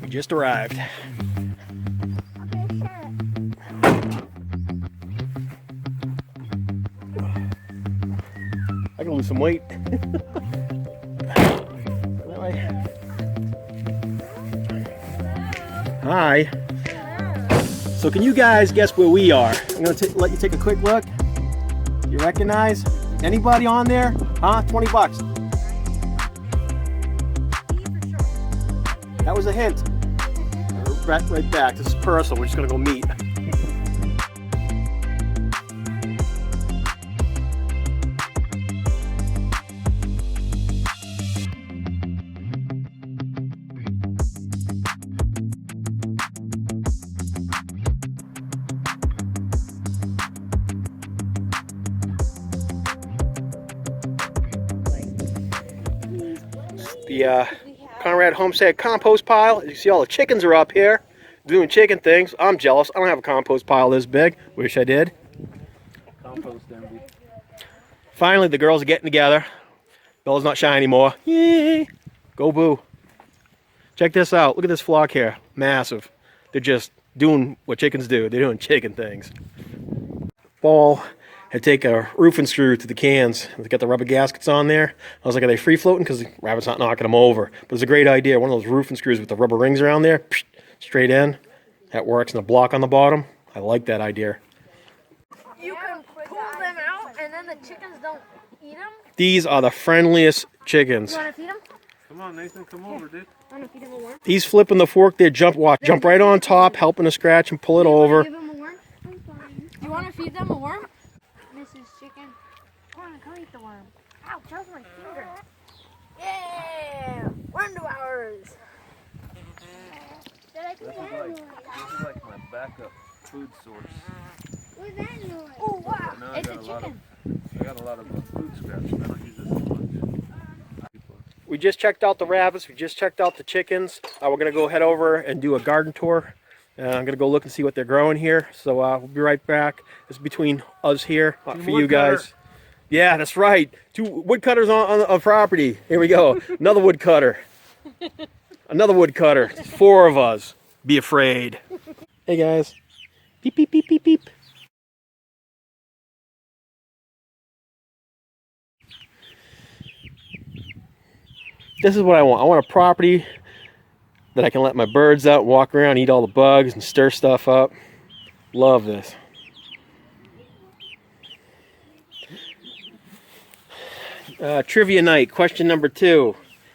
We just arrived. I can lose some weight. Hi. So can you guys guess where we are? I'm going to let you take a quick look. You recognize anybody on there? Huh? 20 bucks. That was a hint. Right back. This is personal. We're just going to go meet. The Conrad Homestead compost pile. You see all the chickens are up here doing chicken things. I'm jealous. I don't have a compost pile this big. Wish I did. Compost envy. Finally, the girls are getting together. Bella's not shy anymore. Yay! Go Boo. Check this out. Look at this flock here. Massive. They're just doing what chickens do. They're doing chicken things. Ball had taken a roofing screw to the cans. They got the rubber gaskets on there. I was like, are they free floating? Because the rabbit's not knocking them over. But it's a great idea. One of those roofing screws with the rubber rings around there. Psh, straight in. That works. And a block on the bottom. I like that idea. You can pull them out and then the chickens don't eat them? These are the friendliest chickens. You want to feed them? Come on, Nathan, come over, dude. Want to feed them a worm? He's flipping the fork there. Jump right on top, helping to scratch and pull it over. Give them a worm? I'm fine. You want to feed them a worm? Mrs. Chicken. Come on, go eat the worm. Ow, that was my finger. Yeah! Worm devourers! This is like my backup food source. What's that noise? Oh, wow. Now It's a chicken. I got a lot of food scraps, and I don't use this as much. We just checked out the rabbits. We just checked out the chickens. We're going to go head over and do a garden tour. I'm going to go look and see what they're growing here. So we'll be right back. It's between us here for you guys. Yeah, that's right. 2 woodcutters on the property. Here we go. Another woodcutter. Another woodcutter. 4 of us. Be afraid. Hey guys. Beep, beep, beep, beep, beep. This is what I want. I want a property that I can let my birds out, walk around, eat all the bugs, and stir stuff up. Love this. Trivia night, question number 2.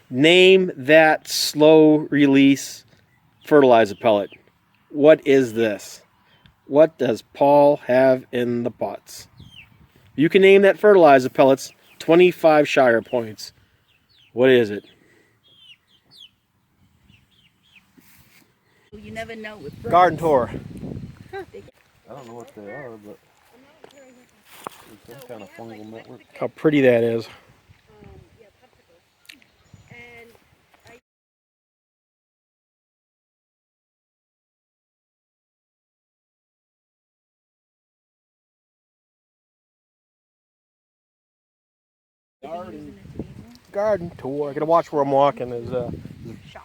Name that slow release fertilizer pellet. What is this? What does Paul have in the pots? You can name that fertilizer pellets. 25 Shire points. What is it? You never know with Garden tour. I don't know what they are, but it's some kind of fungal network. How pretty that is. Garden tour. I gotta watch where I'm walking. There's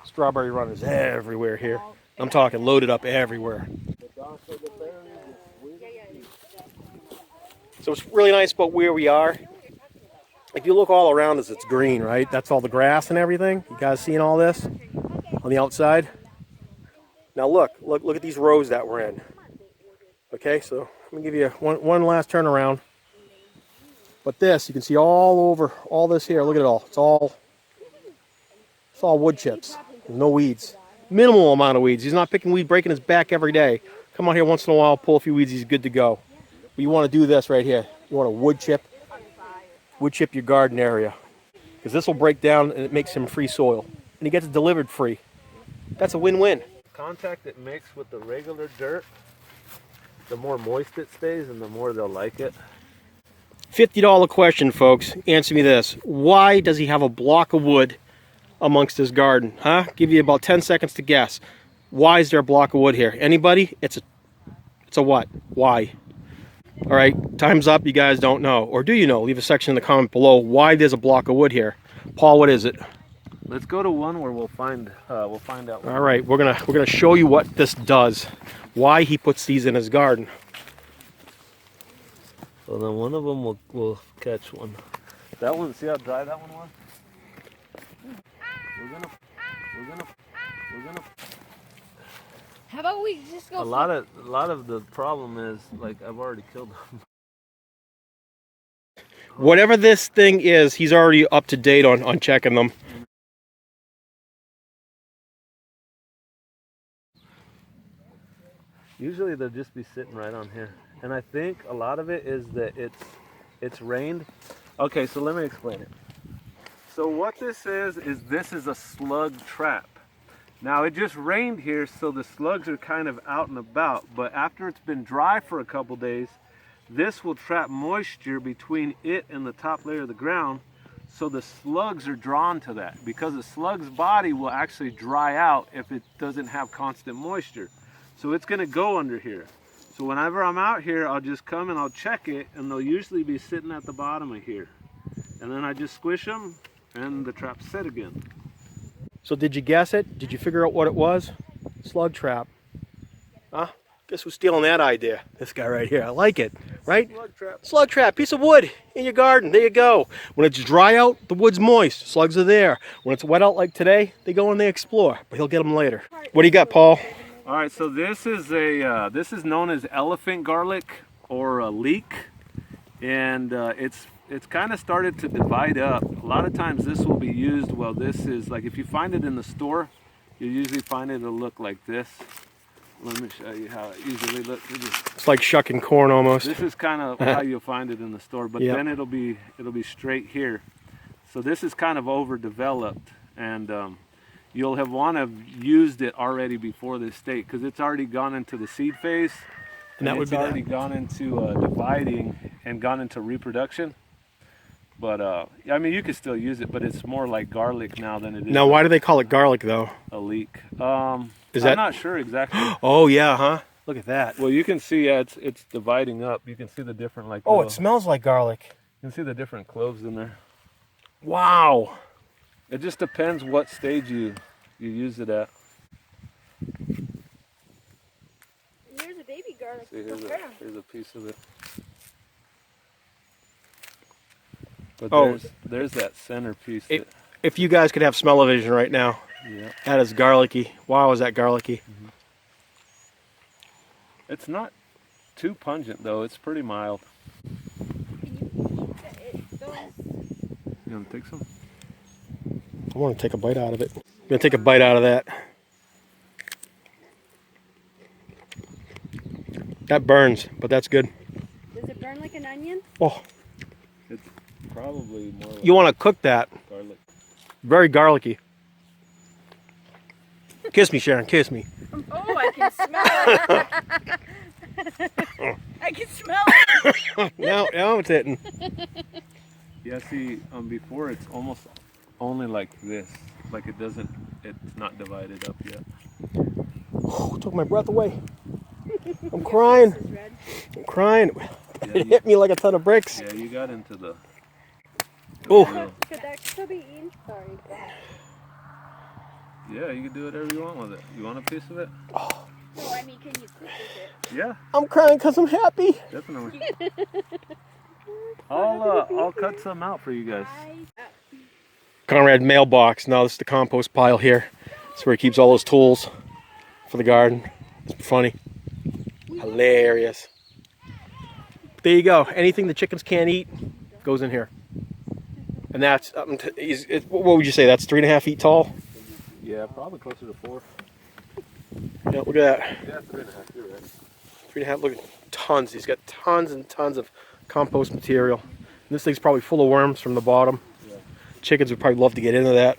strawberry runners everywhere here. I'm talking loaded up everywhere. So it's really nice about where we are. If you look all around us, it's green, right? That's all the grass and everything. You guys seeing all this on the outside? Now look at these rows that we're in. Okay, so let me give you one last turn around. But this, you can see all over, all this here. Look at it all. It's all wood chips. No weeds. Minimal amount of weeds. He's not picking weed, breaking his back every day. Come out here once in a while, pull a few weeds, he's good to go. But you want to do this right here. You want to wood chip your garden area. Because this will break down and it makes him free soil. And he gets it delivered free. That's a win-win. Contact it makes with the regular dirt, the more moist it stays and the more they'll like it. $50 question, folks. Answer me this. Why does he have a block of wood amongst his garden? Huh? Give you about 10 seconds to guess. Why is there a block of wood here? Anybody? It's a what? Why? All right, time's up. You guys don't know. Or do you know? Leave a section in the comment below why there's a block of wood here. Paul, what is it? Let's go to one where we'll find out. All right, we're gonna show you what this does, why he puts these in his garden. So then one of them will catch one. That one, see how dry that one was? We're gonna. How about we just go? A lot of the problem is, like, I've already killed them. Whatever this thing is, he's already up to date on checking them. Usually they'll just be sitting right on here. And I think a lot of it is that it's rained. Okay, so let me explain it. So what this is a slug trap. Now it just rained here, so the slugs are kind of out and about, but after it's been dry for a couple days, this will trap moisture between it and the top layer of the ground, so the slugs are drawn to that, because the slug's body will actually dry out if it doesn't have constant moisture. So it's going to go under here. So whenever I'm out here, I'll just come and I'll check it, and they'll usually be sitting at the bottom of here. And then I just squish them, and the trap's set again. So did you guess it? Did you figure out what it was? Slug trap. Huh? Guess who's stealing that idea? This guy right here. I like it, right? Slug trap. Slug trap, piece of wood in your garden. There you go. When it's dry out, the wood's moist. Slugs are there. When it's wet out like today, they go and they explore. But he'll get them later. What do you got, Paul? All right, so this is this is known as elephant garlic or a leek, and it's kind of started to divide up. A lot of times this will be used. Well, this is like, if you find it in the store, you usually find it to look like this. Let me show you how it usually looks. It's like shucking corn almost. This is kind of how you'll find it in the store, but Yep. then it'll be straight here. So this is kind of overdeveloped, and you'll have used it already before this state, because it's already gone into the seed phase, And that would it's be already gone into dividing and gone into reproduction. But I mean, you can still use it, but it's more like garlic now than it is. Now, why do they call it garlic, though? A leek. Is I'm that? not sure exactly. Oh, yeah, huh? Look at that. Well, you can see, yeah, it's dividing up. You can see the different, like. Oh, little, it smells like garlic. You can see the different cloves in there. Wow. It just depends what stage you use it at. Here's a baby garlic. See, here's a piece of it. But Oh. there's that center piece. If you guys could have smell-o-vision right now, Yeah. that is garlicky. Wow, is that garlicky? It's not too pungent though. It's pretty mild. You want to take some? I want to take a bite out of it. I'm going to take a bite out of that. That burns, but that's good. Does it burn like an onion? Oh, It's probably more like you want to cook that. garlic. Very garlicky. Kiss me, Sharon, kiss me. Oh, I can smell it. I can smell it. Now it's hitting. Yeah, see, before it's almost only like this. Like it's not divided up yet. Oh, took my breath away. I'm crying. I'm crying. It hit me like a ton of bricks. Yeah, you got into the. Oh. Could that still be eaten? Sorry. Go ahead. Yeah, you can do whatever you want with it. You want a piece of it? No, I mean, can you cook with it? Yeah, I'm crying because I'm happy. definitely. I'll cut some out for you guys. Conrad mailbox. Now this is the compost pile here. That's where he keeps all his tools for the garden. It's funny. Hilarious. There you go. Anything the chickens can't eat goes in here. And that's, what would you say, that's 3.5 feet tall? Yeah, probably closer to 4. Yeah, look at that. Yeah, 3.5. You're right. 3.5, look at tons. He's got tons and tons of compost material. And this thing's probably full of worms from the bottom. Yeah. Chickens would probably love to get into that.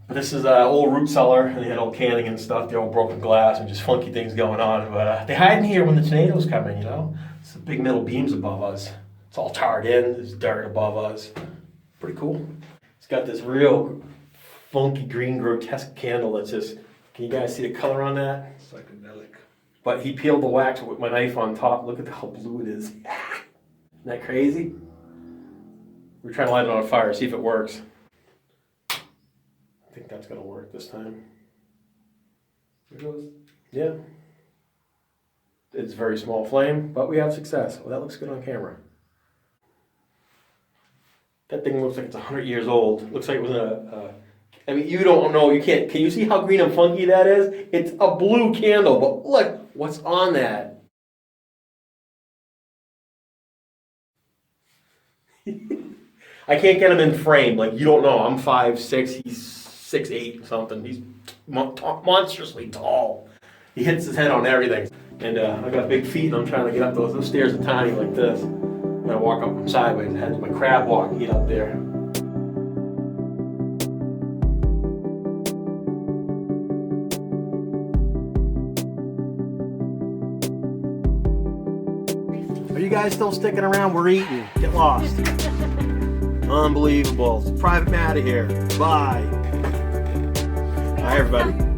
This is an old root cellar, and they had old canning and stuff, the old broken glass, and just funky things going on. But they hide in here when the tornadoes come in, you know? It's the big metal beams above us. It's all tarred in, there's dirt above us. Pretty cool. It's got this real funky green grotesque candle that's just, can you guys see the color on that? Psychedelic. But he peeled the wax with my knife on top. Look at how blue it is. Isn't that crazy? We're trying to light it on fire, see if it works. I think that's gonna work this time. Here goes. Yeah. It's a very small flame, but we have success. Well, that looks good on camera. That thing looks like it's 100 years old. Looks like it was I mean, you don't know, you can't, can you see how green and funky that is? It's a blue candle, but look what's on that. I can't get him in frame, like you don't know, I'm 5'6", he's 6'8", something. He's monstrously tall. He hits his head on everything. And I got big feet and I'm trying to get up those stairs are tiny like this. I walk up them sideways. I had my crab walk to get up there. Are you guys still sticking around? We're eating. Get lost. Unbelievable. It's Private Matter here. Bye. Bye, everybody.